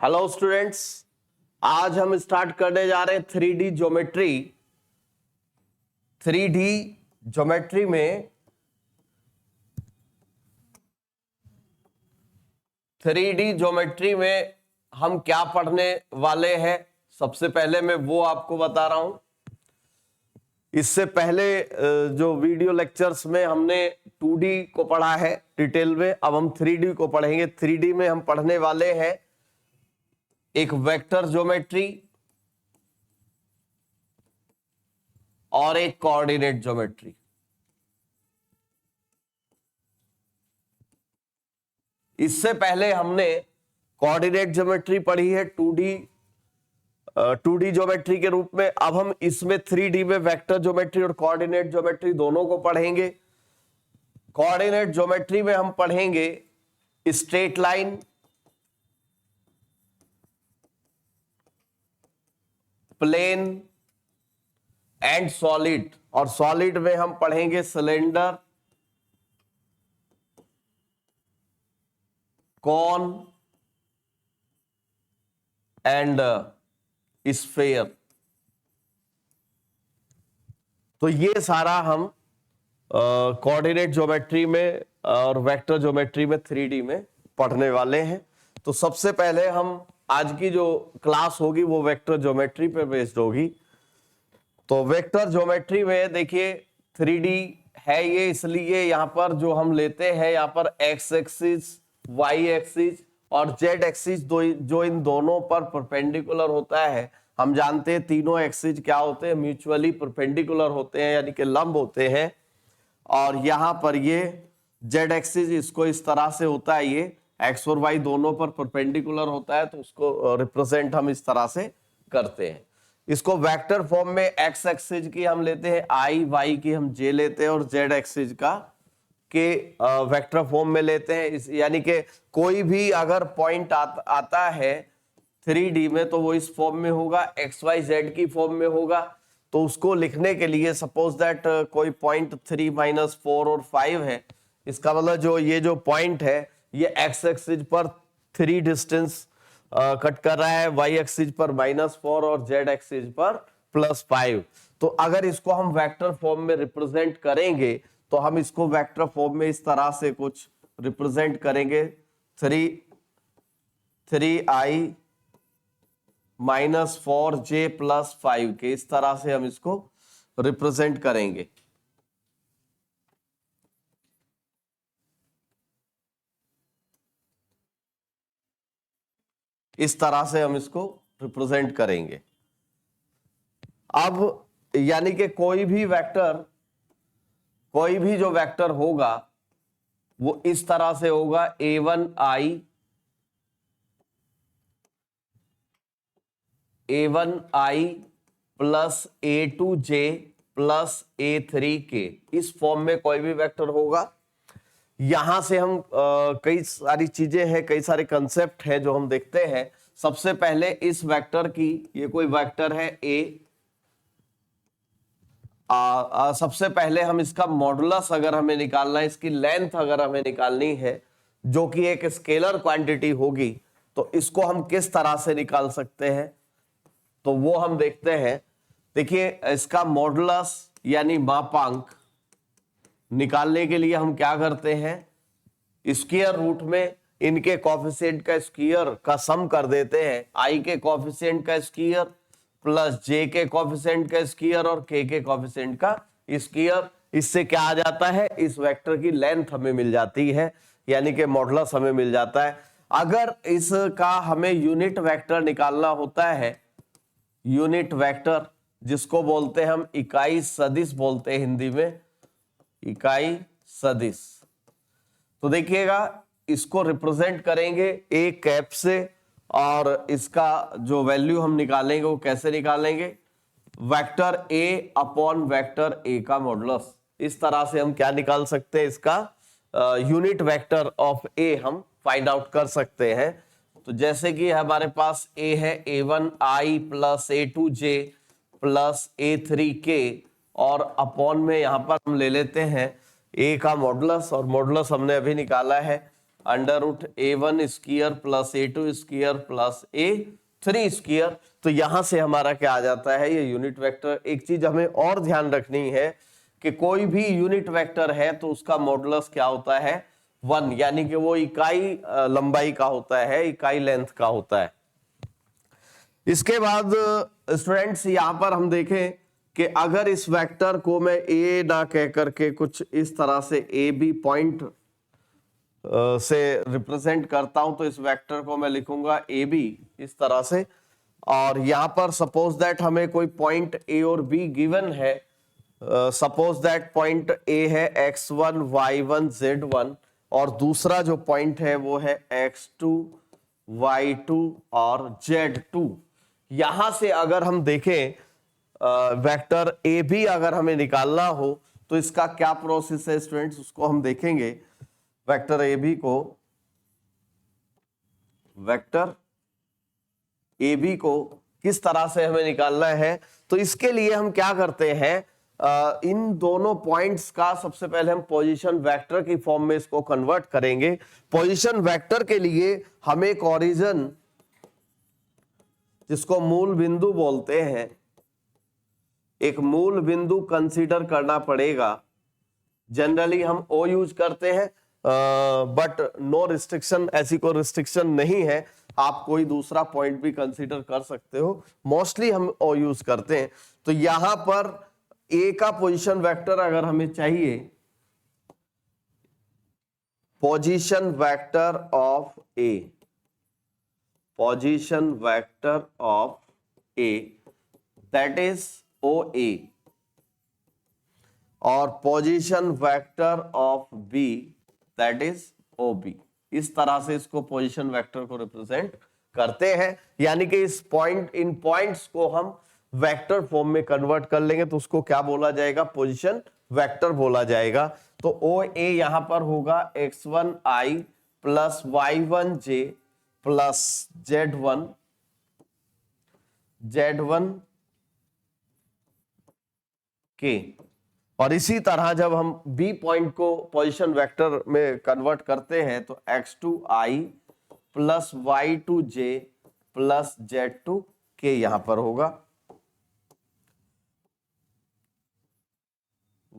Hello students, आज हम start करने जा रहे हैं 3D ज्योमेट्री। 3D ज्योमेट्री में 3D ज्योमेट्री में हम क्या पढ़ने वाले हैं, सबसे पहले मैं वो आपको बता रहा हूं। इससे पहले जो वीडियो लेक्चर्स में हमने 2D को पढ़ा है डिटेल में, अब हम 3D को पढ़ेंगे। 3D में हम पढ़ने वाले हैं एक वेक्टर ज्योमेट्री और एक कोऑर्डिनेट ज्योमेट्री। इससे पहले हमने कोऑर्डिनेट ज्योमेट्री पढ़ी है 2D ज्योमेट्री के रूप में। अब हम इसमें 3D में वेक्टर ज्योमेट्री और कोऑर्डिनेट ज्योमेट्री दोनों को पढ़ेंगे। कोऑर्डिनेट ज्योमेट्री में हम पढ़ेंगे straight line, plane and solid, और सॉलिड में हम पढ़ेंगे सिलेंडर, कॉन एंड स्फेयर। तो ये सारा हम कोऑर्डिनेट ज्योमेट्री में और वेक्टर ज्योमेट्री में 3D में पढ़ने वाले हैं। तो सबसे पहले हम आज की जो क्लास होगी वो वेक्टर ज्योमेट्री पे बेस्ड होगी। तो वेक्टर ज्योमेट्री में देखिए 3D है ये, इसलिए यहाँ पर जो हम लेते हैं यहाँ पर एक्स एक्सिस, वाई एक्सिस और जेड एक्सिस जो इन दोनों पर परपेंडिकुलर होता है। हम जानते हैं तीनों एक्सिस क्या होते हैं, म्यूचुअली परपेंडिकुलर होते हैं, यानी कि लंब होते हैं। और यहाँ पर ये जेड एक्सिस इसको इस तरह से होता है, ये एक्स और वाई दोनों पर परपेंडिकुलर होता है, तो उसको रिप्रेजेंट हम इस तरह से करते हैं। इसको वेक्टर फॉर्म में एक्स एक्सिस की हम लेते हैं आई, वाई की हम जे लेते हैं और जेड एक्सिस का के वेक्टर फॉर्म में लेते हैं। यानी कि कोई भी अगर पॉइंट आता है 3D में तो वो इस फॉर्म में होगा, एक्स वाई जेड की फॉर्म में होगा। तो उसको लिखने के लिए सपोज दैट कोई पॉइंट 3, -4 और 5 है, इसका मतलब ये जो पॉइंट है ये एक्स एक्सिस पर 3 डिस्टेंस कट कर रहा है, वाई एक्सिस पर -4 और जेड एक्सिस पर +5। तो अगर इसको हम वेक्टर फॉर्म में रिप्रेजेंट करेंगे तो हम इसको वेक्टर फॉर्म में इस तरह से कुछ रिप्रेजेंट करेंगे, 3i -4j +5 के इस तरह से हम इसको रिप्रेजेंट करेंगे। इस तरह से हम इसको रिप्रेजेंट करेंगे। अब यानी कि कोई भी जो वेक्टर होगा वो इस तरह से होगा, a1i plus a2j plus a3k, इस फॉर्म में कोई भी वेक्टर होगा। यहां से हम कई सारी चीजें हैं, कई सारे कंसेप्ट हैं जो हम देखते हैं। सबसे पहले इस वेक्टर की, ये कोई वेक्टर है a, सबसे पहले हम इसका मॉडुलस अगर हमें निकालना है, इसकी लेंथ अगर हमें निकालनी है, जो कि एक स्केलर क्वांटिटी होगी, तो इसको हम किस तरह से निकाल सकते हैं, तो वो हम देखते हैं। देखिए इसका मॉडुलस यानी मापांक निकालने के लिए हम क्या करते हैं, स्क्वायर रूट में इनके कोएफिशिएंट का स्क्वायर का सम कर देते हैं। आई के कोएफिशिएंट का स्क्वायर प्लस जे के कोएफिशिएंट का स्क्वायर और के कोएफिशिएंट का स्क्वायर, इससे क्या आ जाता है, इस वेक्टर की लेंथ हमें मिल जाती है, यानी कि मॉडुलस हमें मिल जाता है। अगर इसका हमें यूनिट वेक्टर निकालना होता है, यूनिट वेक्टर जिसको बोलते हैं हम इकाई सदिश बोलते हैं हिंदी में, इकाई सदिश, तो देखिएगा इसको रिप्रेजेंट करेंगे ए कैप से, और इसका जो वैल्यू हम निकालेंगे वो कैसे निकालेंगे, vector A upon vector A का मॉडुलस। इस तरह से हम क्या निकाल सकते हैं, इसका यूनिट वेक्टर ऑफ ए हम फाइंड आउट कर सकते हैं। तो जैसे कि हमारे पास ए है a1i plus a2j plus a3k, और अपॉन में यहां पर हम ले लेते हैं ए का मॉडुलस, और मॉडुलस हमने अभी निकाला है under root A1 square plus A2 square plus A3 square. तो यहां से हमारा क्या आ जाता है, ये यूनिट वेक्टर। एक चीज हमें और ध्यान रखनी है कि कोई भी यूनिट वेक्टर है तो उसका मॉडुलस क्या होता है, 1, यानी कि वो इकाई लंबाई का होता है, इकाई लेंथ का होता है। इसके बाद स्टूडेंट्स यहां पर हम देखें कि अगर इस वेक्टर को मैं ए ना कह करके कुछ इस तरह से ए बी पॉइंट से रिप्रेजेंट करता हूं, तो इस वेक्टर को मैं लिखूंगा ए बी इस तरह से। और यहां पर सपोज दैट हमें कोई पॉइंट ए और बी गिवन है, सपोज दैट पॉइंट ए है x1 y1 z1 और दूसरा जो पॉइंट है वो है x2 y2 और z2। यहां से अगर हम देखें वेक्टर ए बी अगर हमें निकालना हो तो इसका क्या प्रोसेस है स्टूडेंट्स, उसको हम देखेंगे। वेक्टर ए बी को, वेक्टर ए बी को किस तरह से हमें निकालना है, तो इसके लिए हम क्या करते हैं, इन दोनों पॉइंट्स का सबसे पहले हम पोजीशन वेक्टर की फॉर्म में इसको कन्वर्ट करेंगे। पोजीशन वेक्टर के लिए हमें एक ओरिजिन, जिसको मूल बिंदु बोलते हैं, एक मूल बिंदु कंसीडर करना पड़ेगा। जनरली हम ओ यूज करते हैं, बट नो रिस्ट्रिक्शन, ऐसी कोई रिस्ट्रिक्शन नहीं है, आप कोई दूसरा पॉइंट भी कंसीडर कर सकते हो। मोस्टली हम ओ यूज करते हैं। तो यहां पर ए का पोजीशन वेक्टर अगर हमें चाहिए, position vector of A, position vector of A that is O A, और position vector of B that is O B. इस तरह से इसको पोजीशन वेक्टर को रिप्रेजेंट करते हैं, यानी कि इस पॉइंट, इन पॉइंट्स को हम वेक्टर फॉर्म में कन्वर्ट कर लेंगे तो उसको क्या बोला जाएगा, पोजीशन वेक्टर बोला जाएगा। तो ओ ए यहां पर होगा x1i plus y1j plus z1 के। और इसी तरह जब हम बी पॉइंट को पोजीशन वेक्टर में कन्वर्ट करते हैं तो x2i plus y2j plus z2 के यहां पर होगा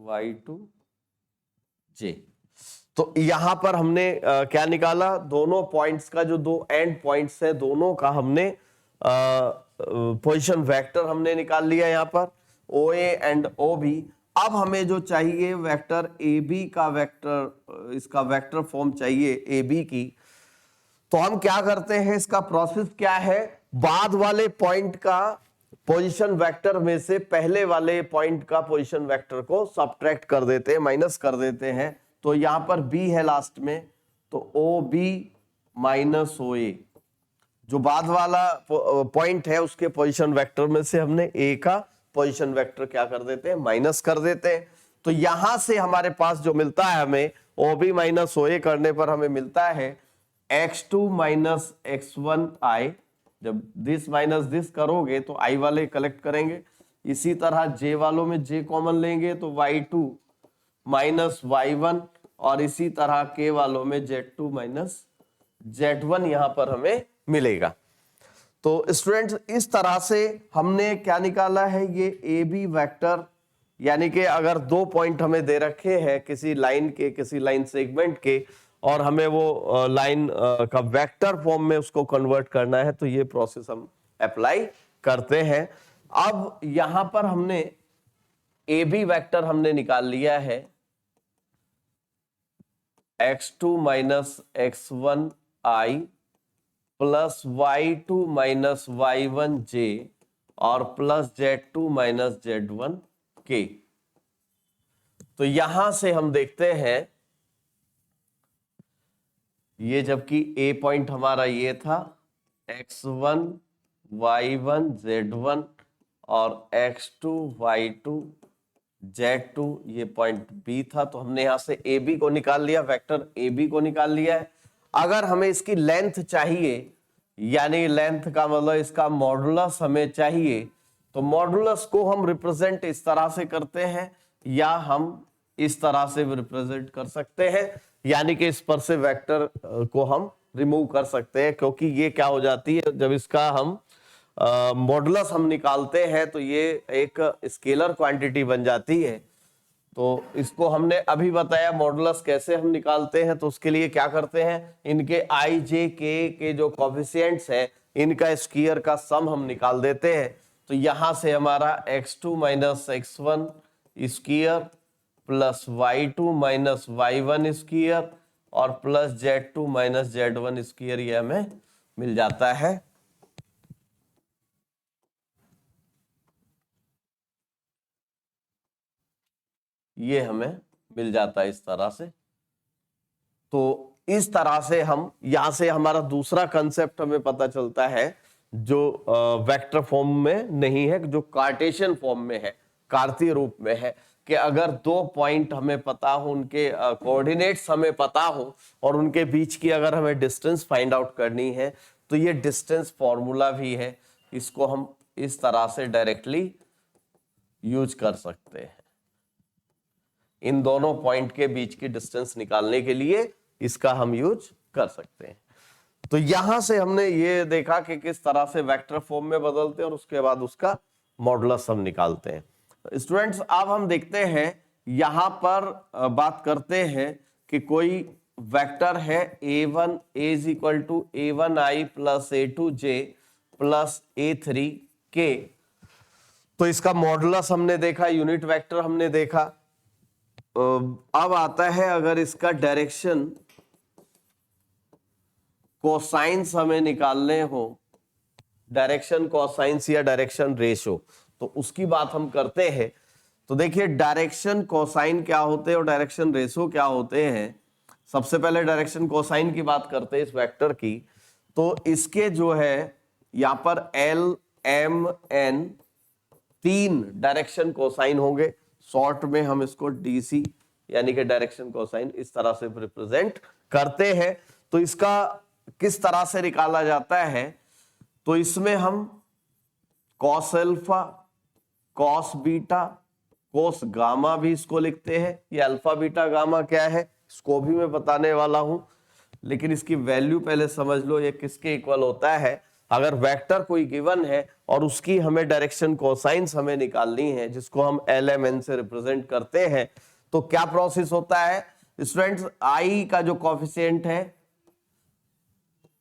y2j। तो यहां पर हमने क्या निकाला, दोनों पॉइंट्स का, जो दो एंड पॉइंट्स है दोनों का हमने पोजीशन वेक्टर हमने निकाल लिया यहां पर, ओ ए एंड ओ बी। अब हमें जो चाहिए वेक्टर ए बी का वेक्टर, इसका वेक्टर फॉर्म चाहिए ए बी की। तो हम क्या करते हैं, इसका प्रोसेस क्या है, बाद वाले पॉइंट का पोजीशन वेक्टर में से पहले वाले पॉइंट का पोजीशन वेक्टर को सब्ट्रैक्ट कर देते हैं, माइनस कर देते हैं। तो यहां पर बी है लास्ट में, तो ओ बी माइनस ओ ए, जो बाद वाला पॉइंट है उसके पोजीशन वेक्टर में से हमने ए का पोजीशन वेक्टर क्या कर देते हैं, माइनस कर देते हैं। तो यहां से हमारे पास जो मिलता है हमें, ओ बी माइनस ओ ए करने पर हमें मिलता है x2 माइनस x1i। जब दिस माइनस दिस करोगे तो i वाले कलेक्ट करेंगे, इसी तरह j वालों में j कॉमन लेंगे तो y2 माइनस y1, और इसी तरह k वालों में z2 माइनस z1 यहां पर हमें मिलेगा। तो स्टूडेंट्स इस तरह से हमने क्या निकाला है, ये ए बी वेक्टर, यानी कि अगर दो पॉइंट हमें दे रखे हैं किसी लाइन के, किसी लाइन सेगमेंट के, और हमें वो लाइन का वेक्टर फॉर्म में उसको कन्वर्ट करना है, तो ये प्रोसेस हम अप्लाई करते हैं। अब यहां पर हमने ए बी वेक्टर हमने निकाल लिया है, x2 minus x1i plus y2 minus y1j और प्लस z2 माइनस z1k। तो यहां से हम देखते हैं, ये जबकि ए पॉइंट हमारा ये था, x1 y1 z1 और x2 y2 z2 ये पॉइंट बी था। तो हमने यहां से ए बी को निकाल लिया, वेक्टर ए बी को निकाल लिया है। अगर हमें इसकी लेंथ चाहिए, यानी लेंथ का मतलब इसका मॉडुलस हमें चाहिए, तो मॉडुलस को हम रिप्रेजेंट इस तरह से करते हैं, या हम इस तरह से भी रिप्रेजेंट कर सकते हैं। यानी कि इस पर से वेक्टर को हम रिमूव कर सकते हैं, क्योंकि ये क्या हो जाती है, जब इसका हम मॉडुलस हम निकालते हैं तो ये एक स्केलर क्वांटिटी बन जाती है। तो इसको हमने अभी बताया मॉडुलस कैसे हम निकालते हैं। तो उसके लिए क्या करते हैं, इनके आई जे के जो कोफिशिएंट्स है इनका स्क्वायर का सम हम निकाल देते हैं। तो यहां से हमारा x2 minus x1 square plus y2 minus y1 square और plus z2 minus z1 square ये हमें मिल जाता है। ये हमें मिल जाता है इस तरह से। तो इस तरह से हम यहां से हमारा दूसरा कंसेप्ट हमें पता चलता है जो वेक्टर फॉर्म में नहीं है, जो कार्टेशियन फॉर्म में है, कार्तीय रूप में है, कि अगर दो पॉइंट हमें पता हो, उनके कोऑर्डिनेट्स हमें पता हो और उनके बीच की अगर हमें डिस्टेंस फाइंड आउट करनी है तो ये डिस्टेंस फॉर्मूला भी है, इसको हम इस तरह से डायरेक्टली यूज कर सकते हैं। इन दोनों पॉइंट के बीच की डिस्टेंस निकालने के लिए इसका हम यूज कर सकते हैं। तो यहां से हमने ये देखा कि किस तरह से वेक्टर फॉर्म में बदलते हैं और उसके बाद उसका मॉडुलस हम निकालते हैं। स्टूडेंट्स अब हम देखते हैं, यहां पर बात करते हैं कि कोई वेक्टर है a1 is equal to a1i plus a2j plus a3k। तो इसका मॉडुलस हमने देखा, यूनिट वेक्टर हमने देखा। अब आता है अगर इसका डायरेक्शन कोसाइंस हमें निकालने हो, डायरेक्शन कोसाइंस या डायरेक्शन रेशो, तो उसकी बात हम करते हैं। तो देखिए डायरेक्शन कोसाइन क्या होते हैं और डायरेक्शन रेशो क्या होते हैं। सबसे पहले डायरेक्शन कोसाइन की बात करते हैं इस वेक्टर की। तो इसके जो है यहां पर एल एम एन तीन डायरेक्शन कोसाइन होंगे, शॉर्ट में हम इसको डीसी यानी कि डायरेक्शन कोसाइन इस तरह से रिप्रेजेंट करते हैं। तो इसका किस तरह से निकाला जाता है, तो इसमें हम cos alpha, cos beta, cos gamma भी इसको लिखते हैं। ये अल्फा बीटा गामा क्या है इसको भी मैं बताने वाला हूं, लेकिन इसकी वैल्यू पहले समझ लो ये किसके इक्वल होता है। अगर वेक्टर कोई गिवन है और उसकी हमें डायरेक्शन कोसाइंस हमें निकालनी है, जिसको हम एल एम एन से रिप्रेजेंट करते हैं, तो क्या प्रोसेस होता है स्टूडेंट्स, आई का जो कोफिशिएंट है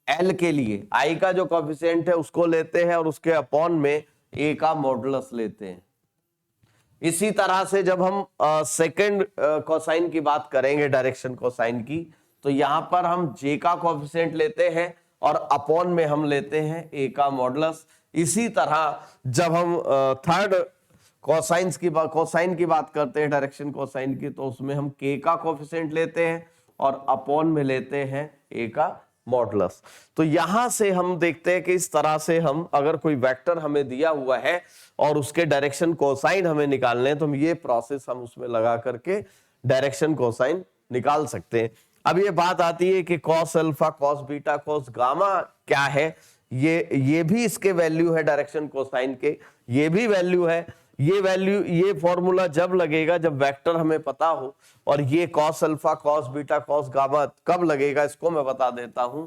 एल के लिए, आई का जो कोफिशिएंट है उसको लेते हैं और उसके अपॉन में ए का मॉडुलस लेते हैं। इसी तरह से जब हम सेकंड कोसाइन की बात करेंगे डायरेक्शन कोसाइन की, तो यहां पर हम जे का कोफिशिएंट लेते हैं और अपॉन में हम लेते हैं ए का मॉडुलस। इसी तरह जब हम थर्ड कोसाइन की बात करते हैं डायरेक्शन कोसाइन की, तो उसमें हम के का कोफिशिएंट लेते हैं और अपॉन में लेते हैं ए का मॉडुलस। तो यहां से हम देखते हैं कि इस तरह से हम अगर कोई वेक्टर हमें दिया हुआ है और उसके डायरेक्शन कोसाइन हमें निकालने हैं, तो हम ये प्रोसेस हम उसमें लगा करके डायरेक्शन कोसाइन निकाल सकते हैं। अब ये बात आती है कि cos alpha, cos beta, cos gamma क्या है, ये भी इसके वैल्यू है डायरेक्शन कोसाइन के, ये भी वैल्यू है। ये वैल्यू, ये फॉर्मूला जब लगेगा जब वेक्टर हमें पता हो, और ये cos alpha, cos beta, cos gamma कब लगेगा इसको मैं बता देता हूं।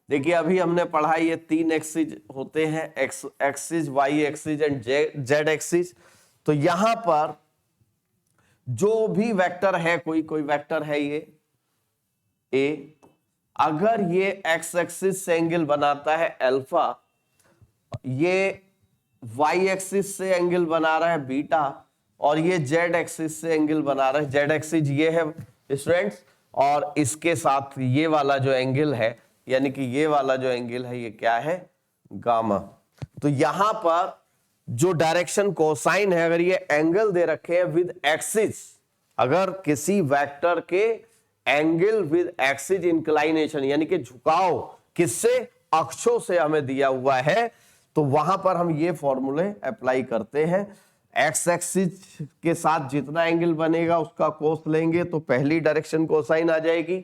देखिए अभी हमने पढ़ा ये तीन एक्सिस होते हैं, X axis, Y axis and Z axis. तो यहां पर जो भी वेक्टर है, कोई वेक्टर है ये ए, अगर ये एक्स एक्सिस से एंगल बनाता है अल्फा, ये वाई एक्सिस से एंगल बना रहा है बीटा, और ये जेड एक्सिस से एंगल बना रहा है, जेड एक्सिस ये है स्टूडेंट्स, और इसके साथ ये वाला जो एंगल है, यानी कि ये वाला जो एंगल है ये क्या है, गामा। तो यहां पर जो डायरेक्शन कोसाइन है, अगर ये एंगल दे रखे हैं विद एक्सिस, अगर किसी वेक्टर के एंगल विद एक्सिस इंक्लाइनेशन यानी कि झुकाव किससे, अक्षों से हमें दिया हुआ है, तो वहां पर हम ये फॉर्मूले अप्लाई करते हैं। एक्स एक्सिस के साथ जितना एंगल बनेगा उसका कोस लेंगे तो पहली डायरेक्शन कोसाइन आ जाएगी।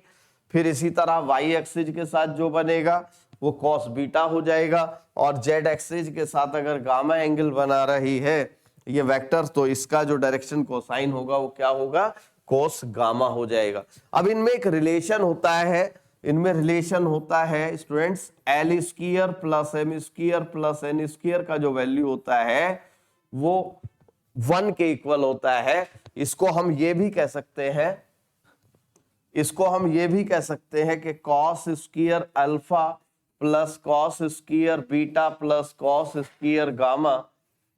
फिर इसी तरह वाई एक्सिस के साथ जो बनेगा वो कॉस बीटा हो जाएगा, और जेड एक्सिस के साथ अगर गामा एंगल बना रही है ये वेक्टर, तो इसका जो डायरेक्शन कोसाइन होगा वो क्या होगा, कोस गामा हो जाएगा। अब इनमें एक रिलेशन होता है, students L square plus M square plus N square का जो वैल्यू होता है वो 1 के इक्वल होता है। इसको हम ये भी कह सकते हैं कि cos square alpha plus cos square beta plus cos square gamma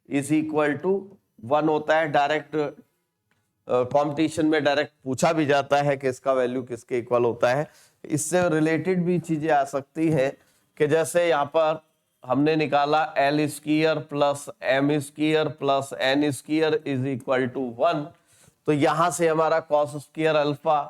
is equal to 1 होता है। डायरेक्ट कंपटीशन में डायरेक्ट पूछा भी जाता है कि इसका वैल्यू किसके इक्वल होता है। इससे रिलेटेड भी चीजें आ सकती हैं कि जैसे यहाँ पर हमने निकाला L square plus M square plus N square is equal to 1, तो यहां से हमारा cos square alpha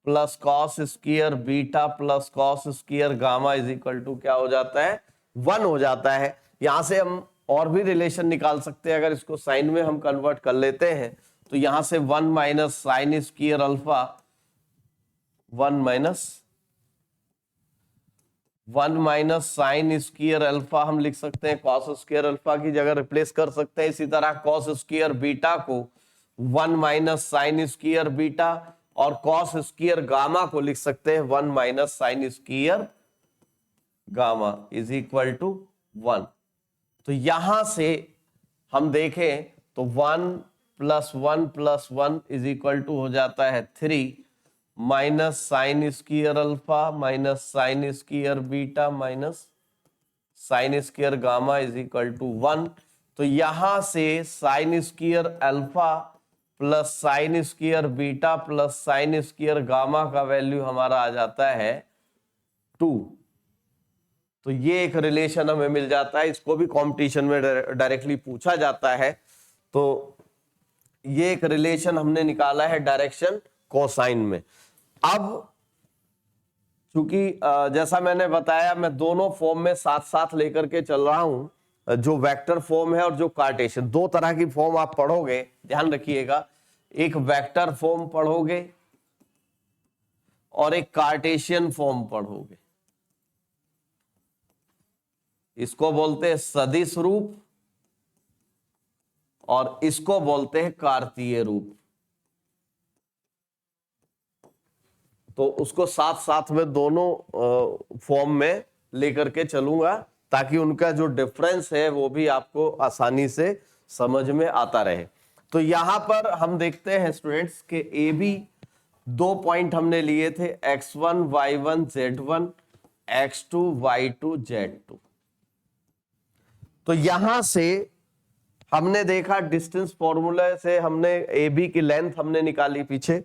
plus cos square beta plus cos square gamma is equal to क्या हो जाता है, 1 हो जाता है। यहां से हम और भी रिलेशन निकाल सकते हैं। अगर इसको साइन में हम कन्वर्ट कर लेते हैं तो यहां से 1 minus sine square alpha 1 minus sine square alpha हम लिख सकते हैं, कॉस स्क्वायर अल्फा की जगह रिप्लेस कर सकते हैं। इसी तरह कॉस स्क्वायर बीटा को 1 माइनस साइन स्क्वायर बीटा और कॉस स्क्वायर गामा को लिख सकते हैं 1 minus sine square gamma is equal to 1। तो यहां से हम देखें तो 1 plus 1 plus 1 is equal to हो जाता है 3 minus sine square alpha minus sine square beta minus sine square gamma is equal to 1। तो यहां से sine square alpha plus sine square beta plus sine square gamma का value हमारा आ जाता है 2। तो ये एक रिलेशन हमें मिल जाता है। इसको भी कंपटीशन में डायरेक्टली पूछा जाता है। तो ये एक रिलेशन हमने निकाला है डायरेक्शन कोसाइन में। अब चूंकि जैसा मैंने बताया मैं दोनों फॉर्म में साथ साथ लेकर के चल रहा हूं, जो वेक्टर फॉर्म है और जो कार्टेशियन, दो तरह की फॉर्म आप पढ़ोगे, ध्यान रखिएगा। एक वेक्टर फॉर्म पढ़ोगे और एक कार्टेशियन फॉर्म पढ़ोगे। इसको बोलते हैं सदिश रूप और इसको बोलते हैं कार्तीय रूप। तो उसको साथ साथ में दोनों फॉर्म में लेकर के चलूंगा ताकि उनका जो डिफरेंस है वो भी आपको आसानी से समझ में आता रहे। तो यहां पर हम देखते हैं स्टूडेंट्स के ए बी 2 पॉइंट हमने लिए थे, x1 y1 z1 x2 y2 z2। तो यहां से हमने देखा डिस्टेंस फॉर्मूला से हमने ए बी की लेंथ हमने निकाली पीछे।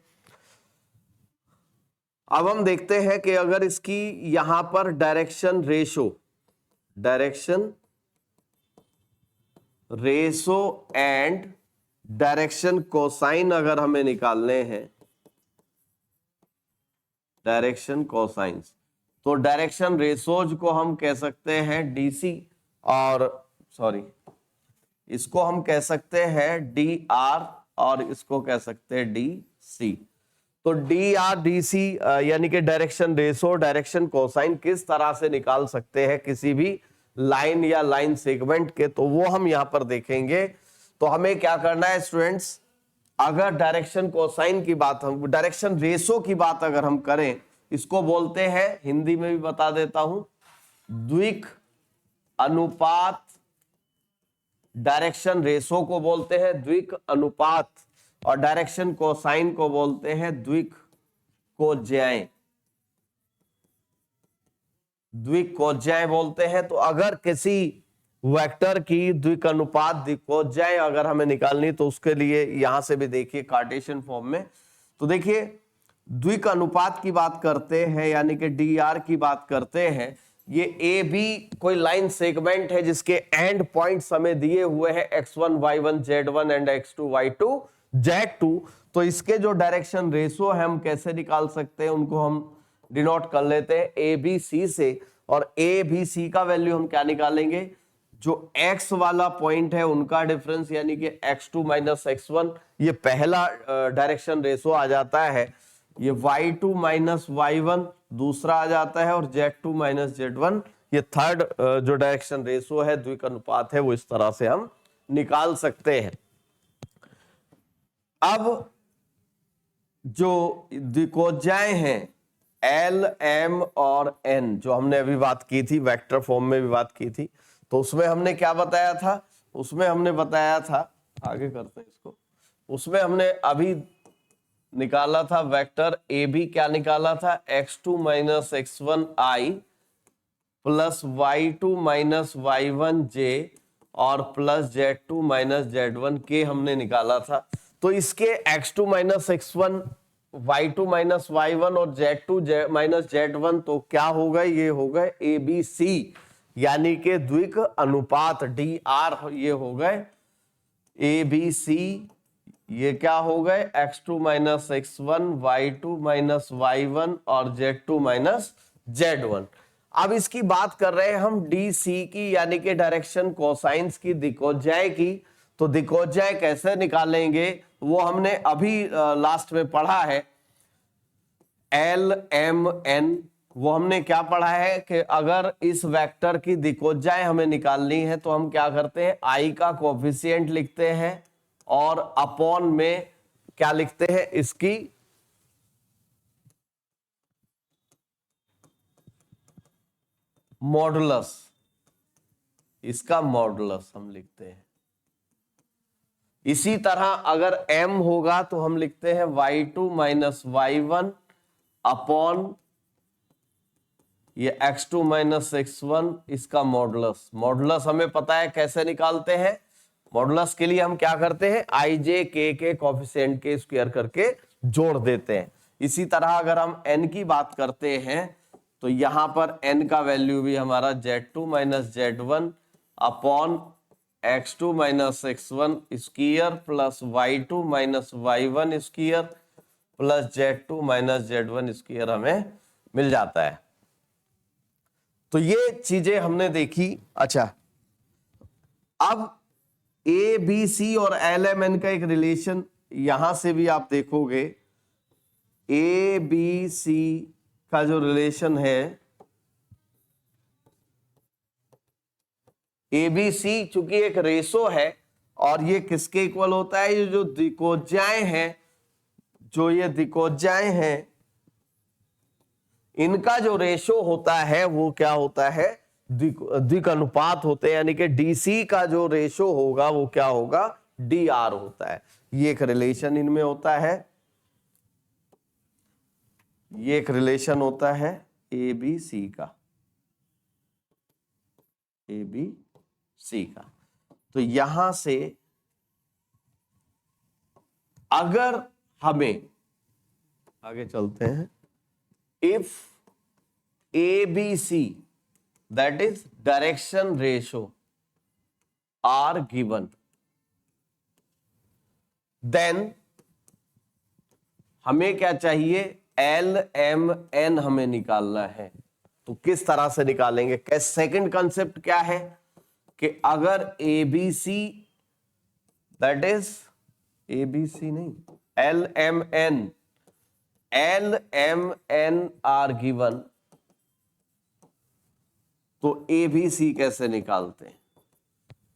अब हम देखते हैं कि अगर इसकी यहां पर direction ratio and direction cosine अगर हमें निकालने हैं, डायरेक्शन कोसाइंस, तो डायरेक्शन रेशोज को हम कह सकते हैं डीसी और इसको हम कह सकते हैं डी आर और इसको कह सकते हैं डी सी। तो डी आर डी सी यानी कि डायरेक्शन रेशो डायरेक्शन कोसाइन किस तरह से निकाल सकते हैं किसी भी लाइन या लाइन सेगमेंट के, तो वो हम यहां पर देखेंगे। तो हमें क्या करना है स्टूडेंट्स, अगर डायरेक्शन कोसाइन की बात, हम डायरेक्शन रेशो की बात अगर हम करें, इसको बोलते हैं, हिंदी में भी बता देता हूं, द्विक अनुपात। डायरेक्शन रेशो को बोलते हैं द्विक अनुपात और डायरेक्शन कोसाइन को बोलते हैं द्विक कोज्याय बोलते हैं। तो अगर किसी वेक्टर की द्विक अनुपात द्विकोज्याय अगर हमें निकालनी तो उसके लिए यहां से भी देखिए कार्टेशियन फॉर्म में, तो देखिए द्विक अनुपात की बात करते हैं यानी कि डी आर की बात करते हैं। ये ए बी कोई लाइन सेगमेंट है जिसके एंड पॉइंट्स हमें दिए हुए हैं x1 y1 z1 and x2 y2 z2। तो इसके जो डायरेक्शन रेशो है हम कैसे निकाल सकते हैं, उनको हम डिनोट कर लेते हैं ए बी सी से। और ए बी सी का वैल्यू हम क्या निकालेंगे, जो x वाला पॉइंट है उनका डिफरेंस यानी कि x2 माइनस x1, ये पहला डायरेक्शन रेशो आ जाता है। ये y2 माइनस y1 दूसरा आ जाता है और z2 माइनस z1 ये थर्ड जो डायरेक्शन रेशो है द्विक अनुपात है, वो इस तरह से हम निकाल सकते हैं। अब जो दिक्कोजाएं हैं एल एम और एन, जो हमने अभी बात की थी, वेक्टर फॉर्म में भी बात की थी, तो उसमें हमने क्या बताया था? उसमें हमने बताया था, आगे करते हैं इसको, उसमें हमने अभी निकाला था वेक्टर ए बी, क्या निकाला था? x2 minus x1 i plus y2 minus y1 j और plus z2 minus z1 k हमने निकाला था। तो इसके x2 minus x1, y2 minus y1 और z2 माइनस z1 तो क्या हो गए? ये हो गए ABC, यानी कि द्विक अनुपात DR, ये हो गए ABC। ये क्या हो गए? x2 minus x1, y2 minus y1 और z2 माइनस z1। अब इसकी बात कर रहे हैं हम DC की, यानी कि डायरेक्शन कोसाइंस की, दिक्कोजाए की। तो दिक्कोजाए कैसे निकालेंगे वो हमने अभी लास्ट में पढ़ा है, LMN। वो हमने क्या पढ़ा है कि अगर इस वेक्टर की दिक्कोजाए हमें निकालनी है तो हम क्या करते हैं? I का कोफिशिएंट लिखते हैं और अपॉन में क्या लिखते हैं? इसकी मॉडुलस, इसका मॉडुलस हम लिखते हैं। इसी तरह अगर m होगा तो हम लिखते हैं y2 माइनस y1 अपॉन ये x2 माइनस x1, इसका मॉडुलस। मॉडुलस हमें पता है कैसे निकालते हैं। मॉडुलस के लिए हम क्या करते हैं? i j k के कोफिशिएंट के स्क्वायर करके जोड़ देते हैं। इसी तरह अगर हम n की बात करते हैं तो यहां पर n का वैल्यू भी हमारा z2 minus z1 upon x2 minus x1 square plus y2 minus y1 square plus z2 minus z1 square हमें मिल जाता है। तो ये चीजें हमने देखी। अच्छा, अब ए बी सी और एल एम एन का एक रिलेशन यहां से भी आप देखोगे। ए बी सी का जो रिलेशन है, ए बी सी चूंकि एक रेशो है और ये किसके इक्वल होता है? ये जो दिक्कोजाएं हैं, जो ये दिक्कोजाएं हैं, इनका जो रेशो होता है वो क्या होता है? द्विक अनुपात होते हैं, यानी कि डीसी का जो रेशो होगा वो क्या होगा? डीआर होता है। ये एक रिलेशन इनमें होता है, ये एक रिलेशन होता है ए बी सी का, ए बी सी का। तो यहां से अगर हमें आगे चलते हैं, if A B C that is direction ratio are given, then हमें क्या चाहिए? LMN हमें निकालना है। तो किस तरह से निकालेंगे? सेकंड कंसेप्ट क्या है कि अगर ABC that is ABC नहीं, LMN are given, तो ए बी सी कैसे निकालते हैं?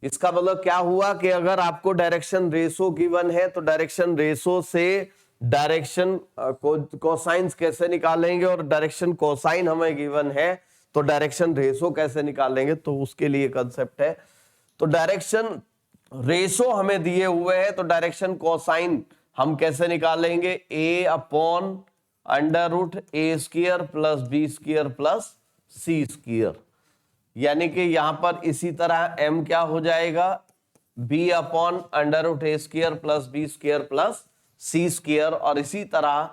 इसका मतलब क्या हुआ कि अगर आपको डायरेक्शन रेशो गिवन है तो डायरेक्शन रेशो से डायरेक्शन कोसाइंस कैसे निकालेंगे, और डायरेक्शन कोसाइन हमें गिवन है तो डायरेक्शन रेशो कैसे निकालेंगे? तो उसके लिए कंसेप्ट है। तो डायरेक्शन रेशो हमें दिए हुए हैं तो डायरेक्शन कोसाइन हम कैसे निकालेंगे? A upon under root A square plus B square plus C square, यानी कि यहां पर इसी तरह m क्या हो जाएगा? b upon under root A square plus B square plus C square, और इसी तरह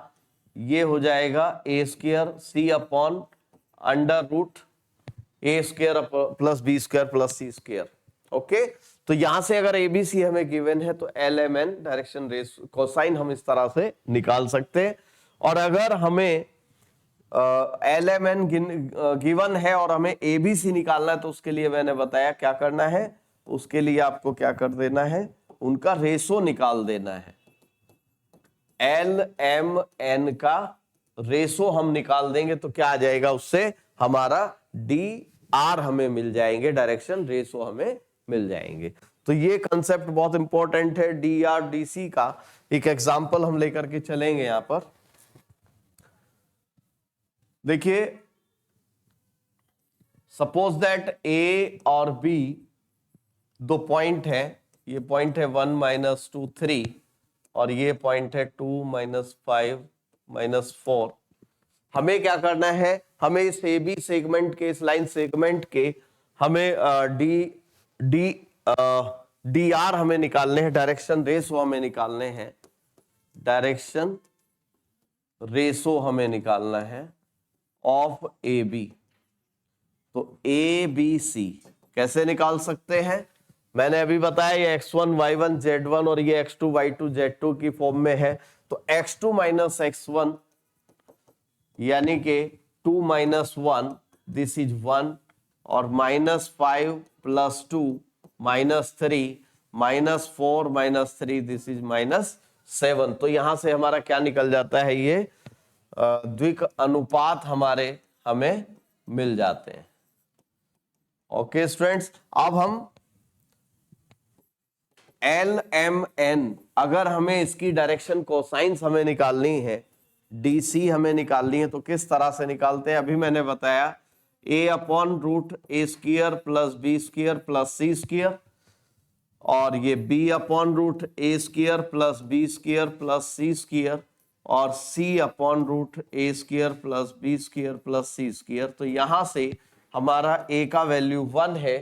ये हो जाएगा A square C upon under root A square plus B square plus C square. Okay, तो यहां से अगर एबीसी हमें गिवन है तो एल एम एन डायरेक्शन रेस कोसाइन हम इस तरह से निकाल सकते हैं। और अगर हमें एल एम एन गिवन है और हमें एबीसी निकालना है तो उसके लिए मैंने बताया क्या करना है। उसके लिए आपको क्या कर देना है? उनका रेशो निकाल देना है। एल एम एन का रेशो हम निकाल देंगे तो क्या आ जाएगा? उससे हमारा डी आर हमें मिल जाएंगे, डायरेक्शन रेशो हमें मिल जाएंगे। तो ये कंसेप्ट बहुत इंपॉर्टेंट है डी आर डी सी का। एक एग्जांपल हम लेकर के चलेंगे यहां पर। देखिए, सपोज दैट ए और बी दो पॉइंट है, ये पॉइंट है 1 - 2 3 और ये पॉइंट है 2 - 5 - 4। हमें क्या करना है, हमें इस ए बी सेगमेंट के, इस लाइन सेगमेंट के हमें डी आर हमें निकालने हैं, डायरेक्शन रेशो हमें निकालने हैं, डायरेक्शन रेशो हमें निकालना है ऑफ ए बी। तो ए बी सी कैसे निकाल सकते हैं, मैंने अभी बताया ये x1 y1 z1 और ये x2 y2 z2 की फॉर्म में है। तो x2 - x1 यानी कि 2 - 1 दिस इज 1 और -5 + 2 -3 -4 -3 दिस इज -7। तो यहां से हमारा क्या निकल जाता है, ये द्विक अनुपात हमें मिल जाते हैं। ओके स्टूडेंट्स, अब हम एल एम एन, अगर हमें इसकी डायरेक्शन कोसाइंस हमें निकालनी है, डी सी हमें निकालनी है, तो किस तरह से निकालते हैं। अभी मैंने बताया a/√a² + b² + c², और ये b/√a² + b² + c² और c/√a² + b² + c²। तो यहां से हमारा a का वैल्यू 1 है,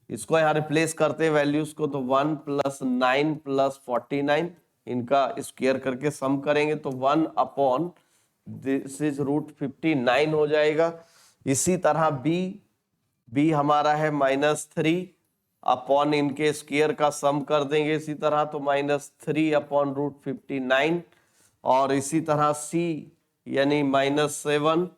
इसको यहां रिप्लेस करते हैं वैल्यूज को, तो 1 + 9 + 49, इनका स्क्वायर करके सम करेंगे तो 1/ दिस इज √59 हो जाएगा। इसी तरह b हमारा है -3 अपॉन इनके स्क्वायर का सम कर देंगे इसी तरह, तो -3/√59, और इसी तरह c यानी -7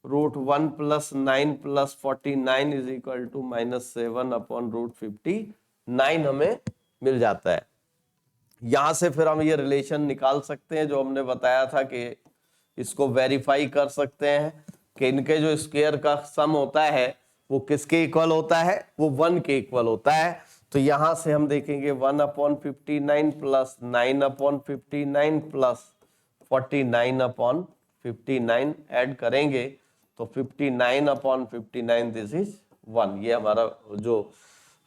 √1 + 9 + 49 = -7/√59 हमें मिल जाता है। यहां से फिर हम ये रिलेशन निकाल सकते हैं जो हमने बताया था कि इसको वेरीफाई कर सकते हैं कि इनके जो स्क्वायर का सम होता है वो किसके इक्वल होता है, वो 1 के इक्वल होता है। तो यहां से हम देखेंगे 1/59 + 9/59 + 49/59 ऐड करेंगे तो 59/59 दिस इज 1। ये हमारा जो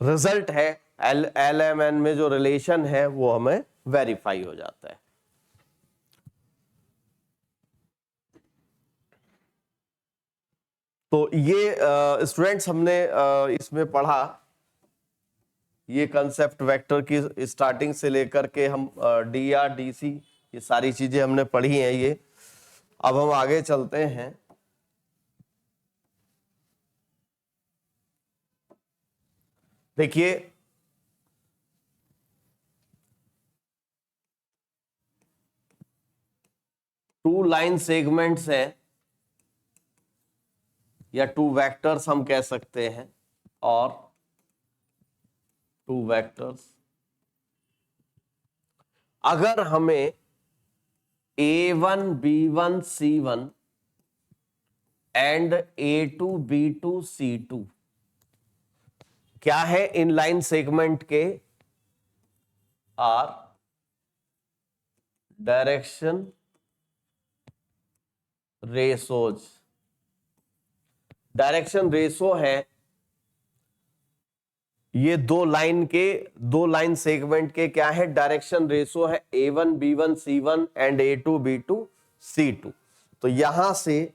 रिजल्ट है एल एम एन में जो रिलेशन है वो हमें वेरीफाई हो जाता है। तो ये स्टूडेंट्स हमने इसमें पढ़ा, ये कंसेप्ट वेक्टर की स्टार्टिंग से लेकर के हम डी आर डी सी ये सारी चीजें हमने पढ़ी हैं। ये अब हम आगे चलते हैं। देखिए, टू लाइन सेगमेंट्स हैं या टू वेक्टर्स हम कह सकते हैं, और टू वेक्टर्स अगर हमें a1 b1 c1 and a2 b2 c2 क्या है इन लाइन सेगमेंट के, are direction ratios. Direction ratio है ये दो लाइन सेगमेंट के क्या है, डायरेक्शन रेशो है a1 b1 c1 and a2 b2 c2। तो यहां से